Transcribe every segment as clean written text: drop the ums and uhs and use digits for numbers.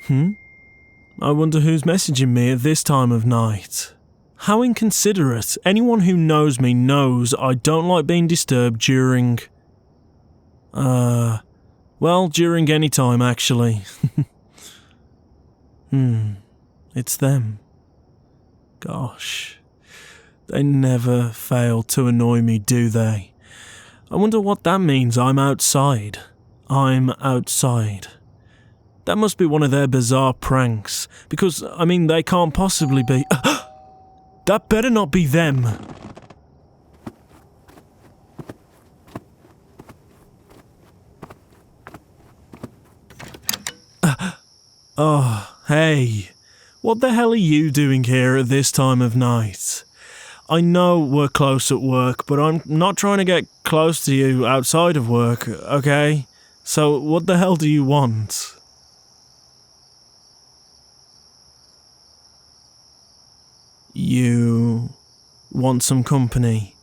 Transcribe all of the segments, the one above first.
I wonder who's messaging me at this time of night. How inconsiderate. Anyone who knows me knows I don't like being disturbed during... during any time, actually. It's them. Gosh. They never fail to annoy me, do they? I wonder what that means. I'm outside. That must be one of their bizarre pranks, because, they can't possibly be... That better not be them. Hey. What the hell are you doing here at this time of night? I know we're close at work, but I'm not trying to get close to you outside of work, okay? So what the hell do you want? You want some company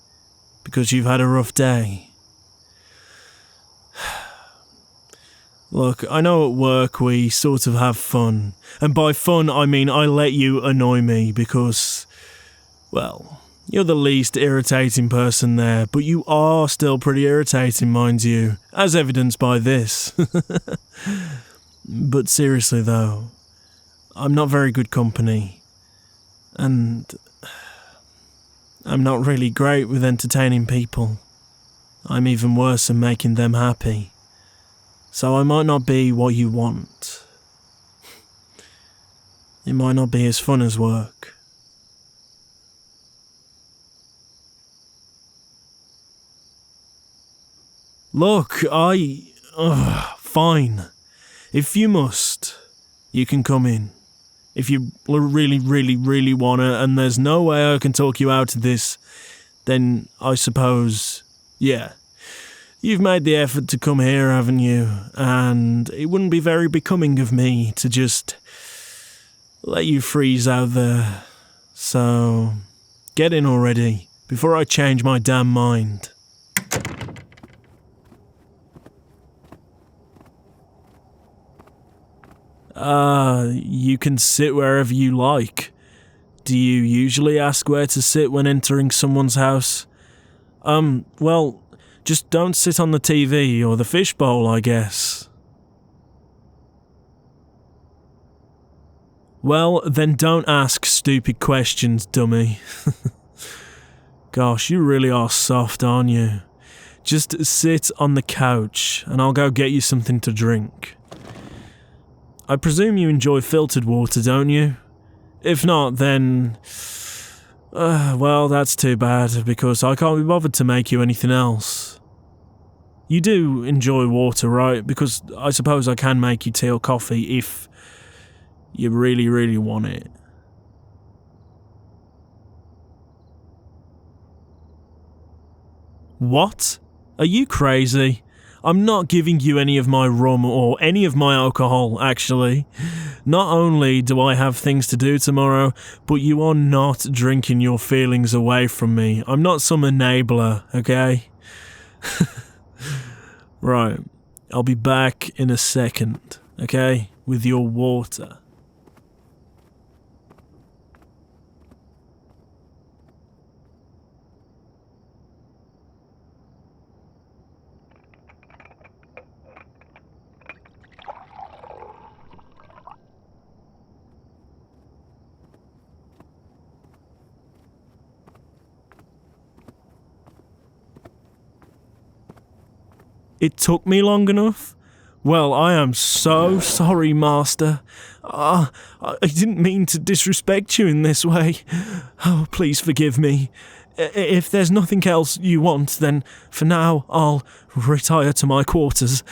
because you've had a rough day? Look, I know at work we sort of have fun. And by fun, I mean I let you annoy me because, well, you're the least irritating person there, but you are still pretty irritating, mind you, as evidenced by this. But seriously though, I'm not very good company. And I'm not really great with entertaining people. I'm even worse at making them happy. So I might not be what you want. It might not be as fun as work. Look, fine. If you must, you can come in. If you really, really, really wanna, and there's no way I can talk you out of this, then I suppose, yeah. You've made the effort to come here, haven't you? And it wouldn't be very becoming of me to just let you freeze out there. So, get in already, before I change my damn mind. You can sit wherever you like. Do you usually ask where to sit when entering someone's house? Just don't sit on the TV or the fishbowl, I guess. Well, then don't ask stupid questions, dummy. Gosh, you really are soft, aren't you? Just sit on the couch, and I'll go get you something to drink. I presume you enjoy filtered water, don't you? If not, then... that's too bad, because I can't be bothered to make you anything else. You do enjoy water, right? Because I suppose I can make you tea or coffee if you really, really want it. What? Are you crazy? I'm not giving you any of my rum or any of my alcohol, actually. Not only do I have things to do tomorrow, but you are not drinking your feelings away from me. I'm not some enabler, okay? Right, I'll be back in a second, okay? With your water. It took me long enough? Well, I am so sorry, Master. I didn't mean to disrespect you in this way. Oh, please forgive me. If there's nothing else you want, then for now I'll retire to my quarters.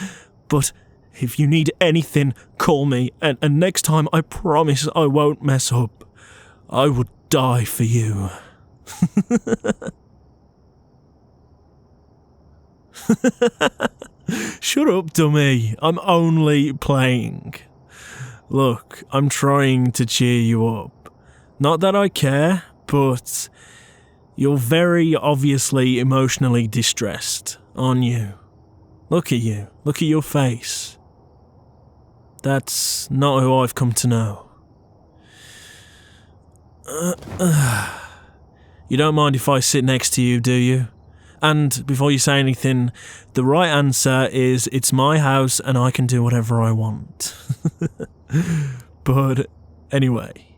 But if you need anything, call me, and next time I promise I won't mess up. I would die for you. Shut up, dummy. I'm only playing. Look, I'm trying to cheer you up. Not that I care, but you're very obviously emotionally distressed, aren't you? Look at you. Look at your face. That's not who I've come to know. You don't mind if I sit next to you, do you? And before you say anything, the right answer is it's my house and I can do whatever I want. But anyway,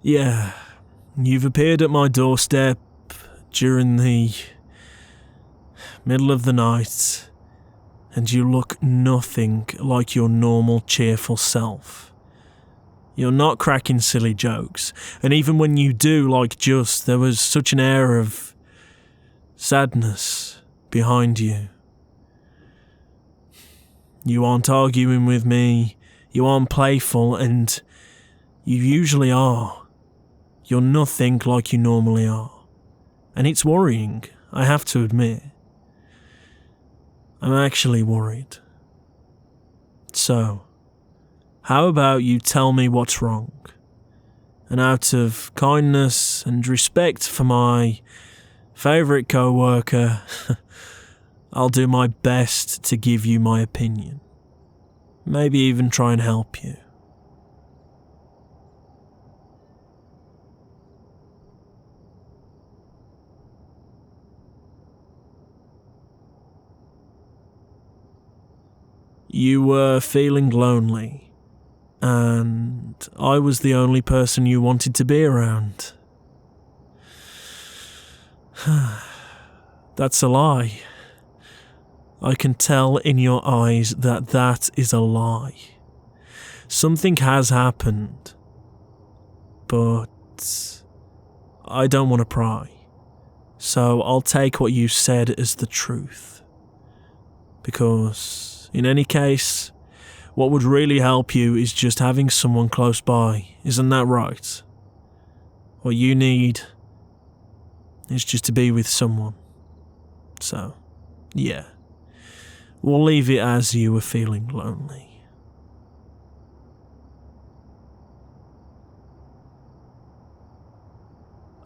yeah, you've appeared at my doorstep during the middle of the night, and you look nothing like your normal cheerful self. You're not cracking silly jokes, and even when you do, there was such an air of sadness behind you. You aren't arguing with me, you aren't playful, and you usually are. You're nothing like you normally are. And it's worrying, I have to admit. I'm actually worried. So, how about you tell me what's wrong? And out of kindness and respect for my favourite co-worker, I'll do my best to give you my opinion. Maybe even try and help you. You were feeling lonely, and I was the only person you wanted to be around. That's a lie. I can tell in your eyes that that is a lie. Something has happened, but I don't want to pry, so I'll take what you said as the truth. Because in any case, what would really help you is just having someone close by, isn't that right? What you need is just to be with someone. So, yeah, we'll leave it as you were feeling lonely.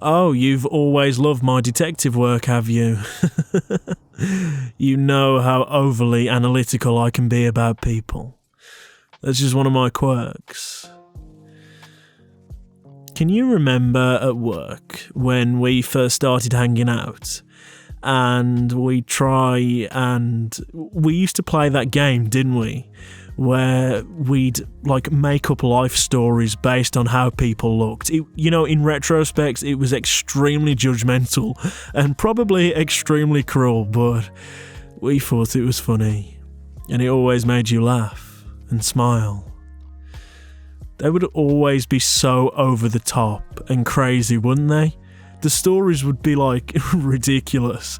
Oh, you've always loved my detective work, have you? You know how overly analytical I can be about people. That's just one of my quirks. Can you remember at work when we first started hanging out? And we used to play that game, didn't we? Where we'd make up life stories based on how people looked. In retrospect, it was extremely judgmental and probably extremely cruel, but we thought it was funny, and it always made you laugh and smile. They would always be so over the top and crazy, wouldn't they? The stories would be ridiculous.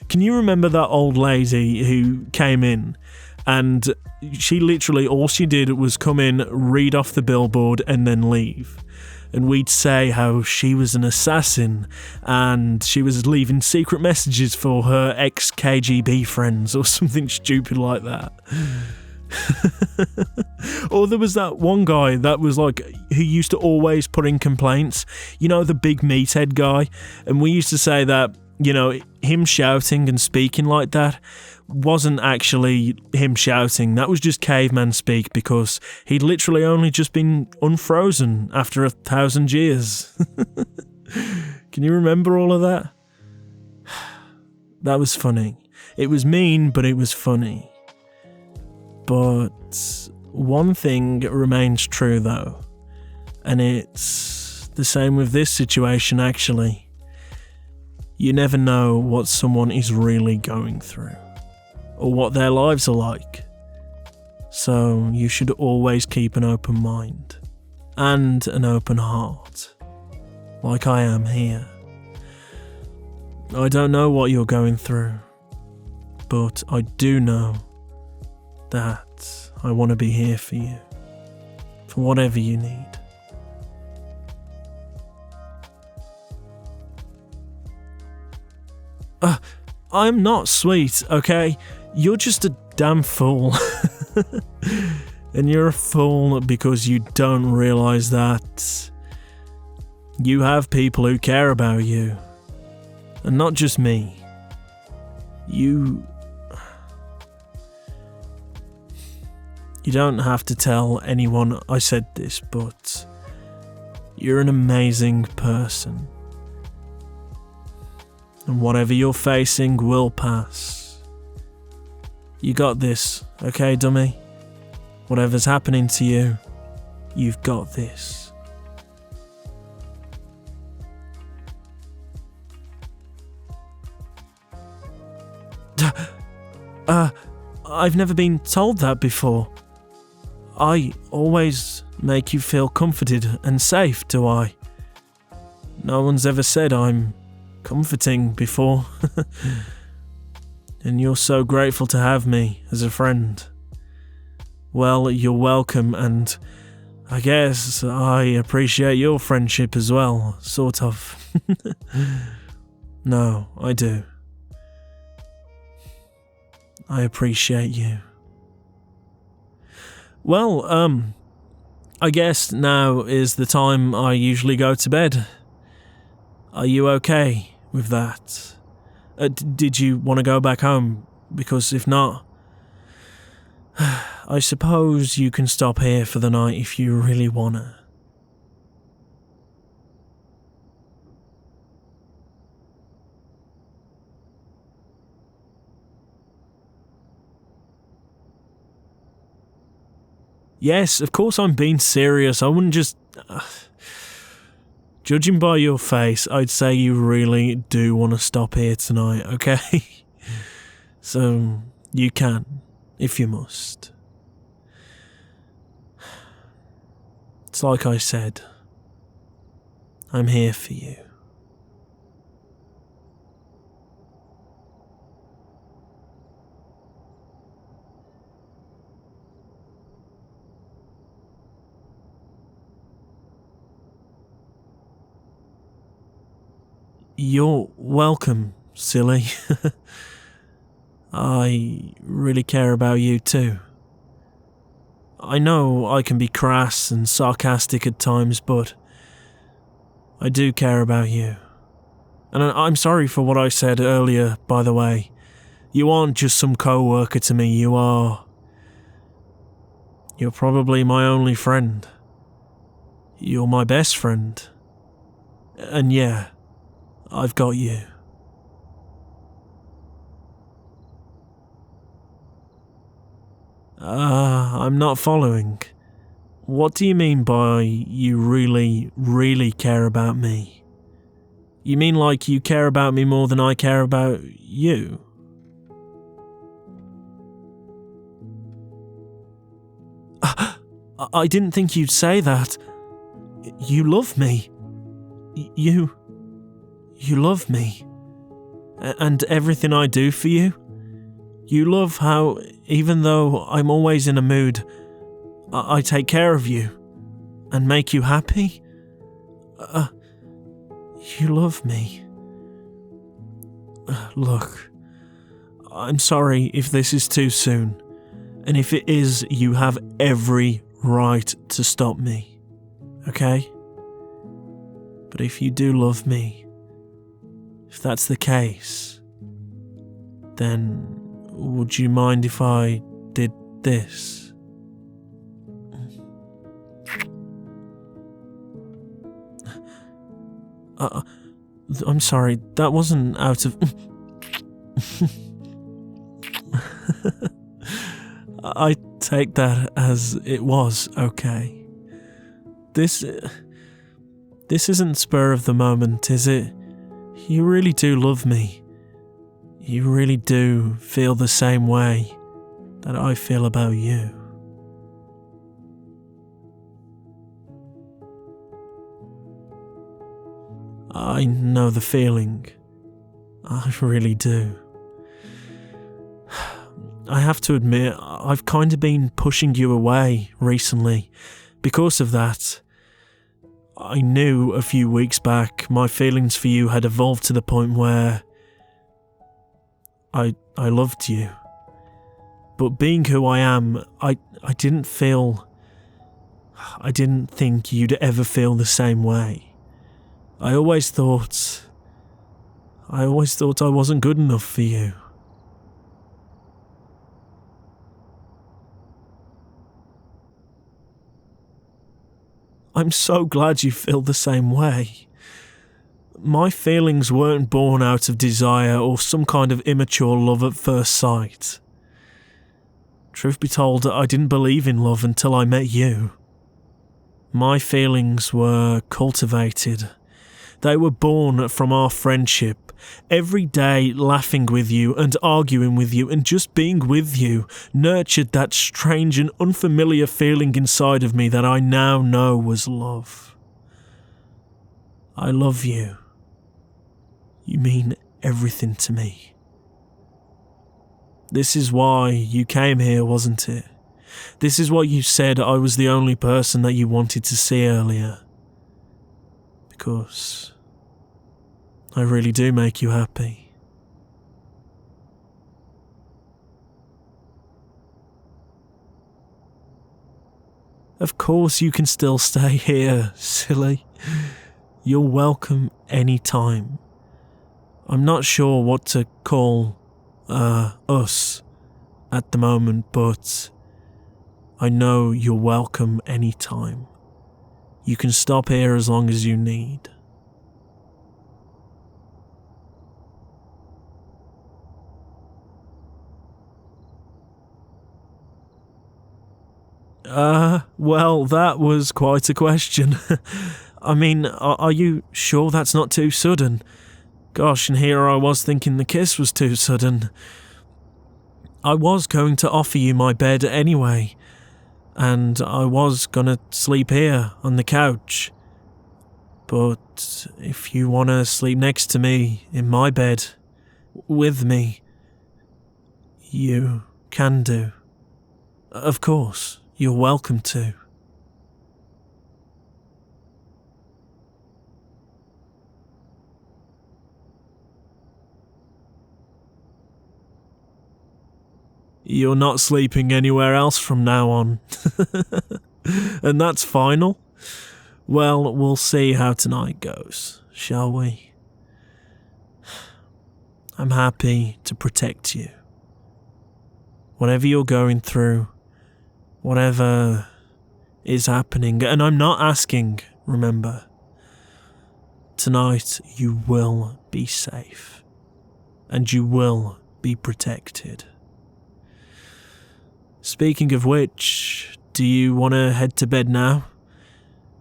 Can you remember that old lady who came in? And she literally, all she did was come in, read off the billboard, and then leave. And we'd say how she was an assassin, and she was leaving secret messages for her ex-KGB friends, or something stupid like that. Or there was that one guy that was who used to always put in complaints. The big meathead guy. And we used to say that, him shouting and speaking like that wasn't actually him shouting. That was just caveman speak, because he'd literally only just been unfrozen after 1,000 years. Can you remember all of that? That was funny. It was mean, but it was funny. But one thing remains true though, and it's the same with this situation actually. You never know what someone is really going through, or what their lives are like. So you should always keep an open mind, and an open heart, like I am here. I don't know what you're going through, but I do know that I want to be here for you, for whatever you need. I'm not sweet, okay? You're just a damn fool. And you're a fool because you don't realise that you have people who care about you. And not just me. You You don't have to tell anyone I said this, but you're an amazing person. And whatever you're facing will pass. You got this, okay, dummy? Whatever's happening to you, you've got this. I've never been told that before. I always make you feel comforted and safe, do I? No one's ever said I'm comforting before. And you're so grateful to have me as a friend. Well, you're welcome, and I guess I appreciate your friendship as well, sort of. No, I do. I appreciate you. Well, I guess now is the time I usually go to bed. Are you okay with that? Did you want to go back home? Because if not, I suppose you can stop here for the night if you really wanna. Yes, of course I'm being serious. I wouldn't just... Judging by your face, I'd say you really do want to stop here tonight, okay? So, you can, if you must. It's like I said, I'm here for you. You're welcome, silly. I really care about you too. I know I can be crass and sarcastic at times, but I do care about you. And I'm sorry for what I said earlier, by the way. You aren't just some co-worker to me, you're probably my only friend. You're my best friend. And yeah, I've got you. I'm not following. What do you mean by you really, really care about me? You mean like you care about me more than I care about you? I didn't think you'd say that. You love me. You love me. And everything I do for you. You love how, even though I'm always in a mood, I take care of you and make you happy. You love me. Look, I'm sorry if this is too soon, and if it is, you have every right to stop me, okay? But if you do love me, if that's the case, then would you mind if I did this? I'm sorry, that wasn't out of... I take that as it was, okay. This isn't spur of the moment, is it? You really do love me. You really do feel the same way that I feel about you. I know the feeling. I really do. I have to admit, I've kind of been pushing you away recently. Because of that, I knew a few weeks back my feelings for you had evolved to the point where I loved you. But being who I am, I didn't think you'd ever feel the same way. I always thought I wasn't good enough for you. I'm so glad you feel the same way. My feelings weren't born out of desire or some kind of immature love at first sight. Truth be told, I didn't believe in love until I met you. My feelings were cultivated. They were born from our friendship. Every day laughing with you and arguing with you and just being with you nurtured that strange and unfamiliar feeling inside of me that I now know was love. I love you. You mean everything to me. This is why you came here, wasn't it? This is why you said I was the only person that you wanted to see earlier. Because I really do make you happy. Of course you can still stay here, silly. You're welcome any time. I'm not sure what to call us at the moment, but I know you're welcome any time. You can stop here as long as you need. Well, that was quite a question. I mean, are you sure that's not too sudden? Gosh, and here I was thinking the kiss was too sudden. I was going to offer you my bed anyway, and I was gonna sleep here on the couch. But if you wanna sleep next to me in my bed, with me, you can do. Of course, you're welcome to. You're not sleeping anywhere else from now on. And that's final? Well, we'll see how tonight goes, shall we? I'm happy to protect you. Whatever you're going through, whatever is happening, and I'm not asking, remember. Tonight you will be safe, and you will be protected. Speaking of which, do you want to head to bed now?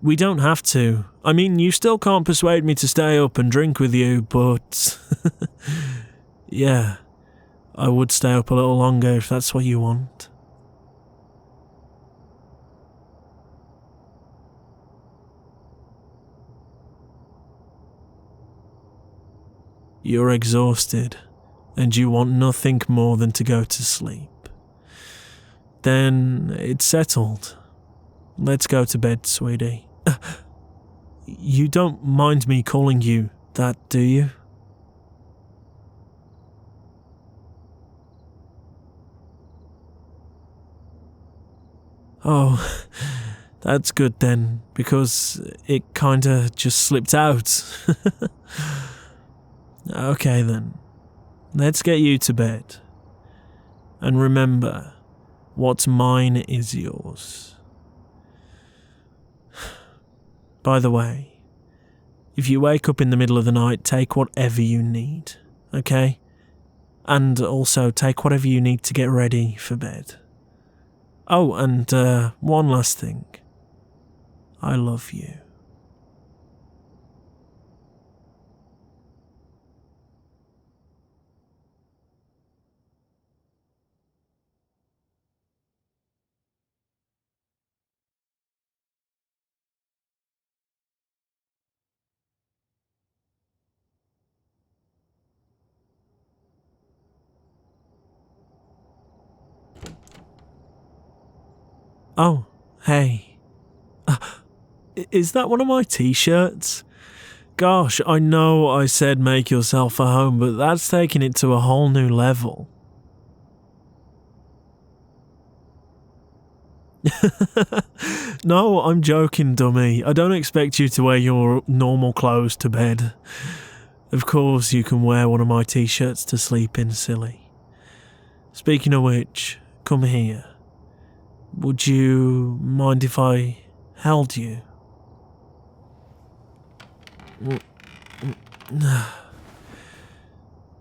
We don't have to. I mean, you still can't persuade me to stay up and drink with you, but yeah, I would stay up a little longer if that's what you want. You're exhausted, and you want nothing more than to go to sleep. Then it's settled. Let's go to bed, sweetie. You don't mind me calling you that, do you? Oh, that's good then, because it kinda just slipped out. Okay then, let's get you to bed. And remember, what's mine is yours. By the way, if you wake up in the middle of the night, take whatever you need, okay? And also take whatever you need to get ready for bed. Oh, and one last thing. I love you. Oh, hey. Is that one of my t-shirts? Gosh, I know I said make yourself a home, but that's taking it to a whole new level. No, I'm joking, dummy. I don't expect you to wear your normal clothes to bed. Of course you can wear one of my t-shirts to sleep in, silly. Speaking of which, come here. Would you mind if I held you?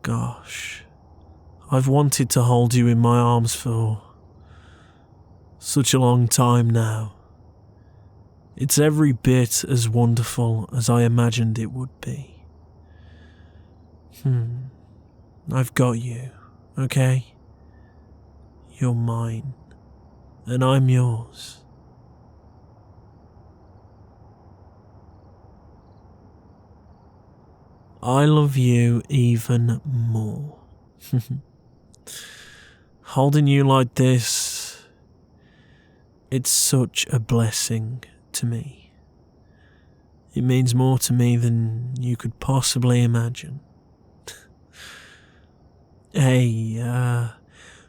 Gosh, I've wanted to hold you in my arms for such a long time now. It's every bit as wonderful as I imagined it would be. I've got you, okay? You're mine, and I'm yours. I love you even more. Holding you like this, it's such a blessing to me. It means more to me than you could possibly imagine. Hey,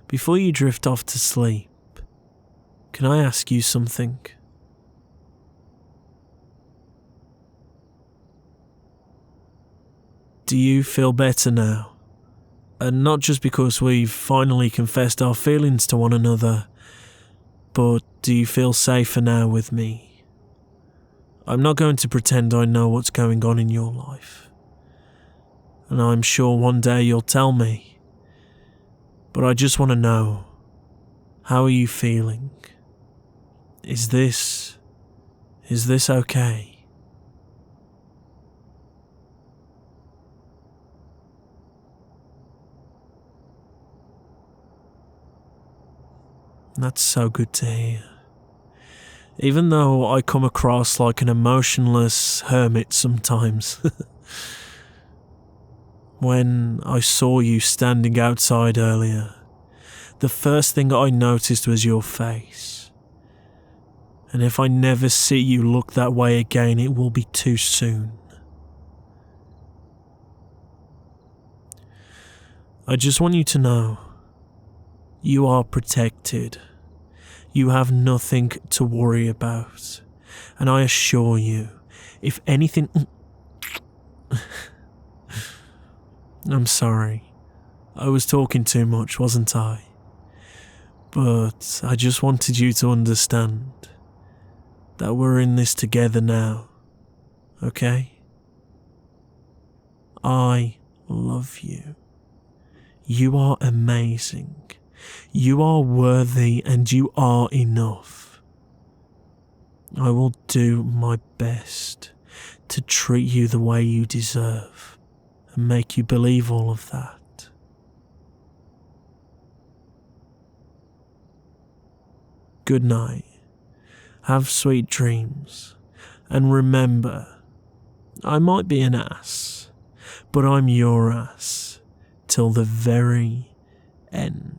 before you drift off to sleep, can I ask you something? Do you feel better now? And not just because we've finally confessed our feelings to one another, but do you feel safer now with me? I'm not going to pretend I know what's going on in your life. And I'm sure one day you'll tell me. But I just want to know, how are you feeling? Is this okay? That's so good to hear. Even though I come across like an emotionless hermit sometimes. When I saw you standing outside earlier, the first thing I noticed was your face. And if I never see you look that way again, it will be too soon. I just want you to know, you are protected. You have nothing to worry about. And I assure you, if anything... I'm sorry. I was talking too much, wasn't I? But I just wanted you to understand that we're in this together now. Okay? I love you. You are amazing. You are worthy and you are enough. I will do my best to treat you the way you deserve and make you believe all of that. Good night. Have sweet dreams. And remember, I might be an ass, but I'm your ass till the very end.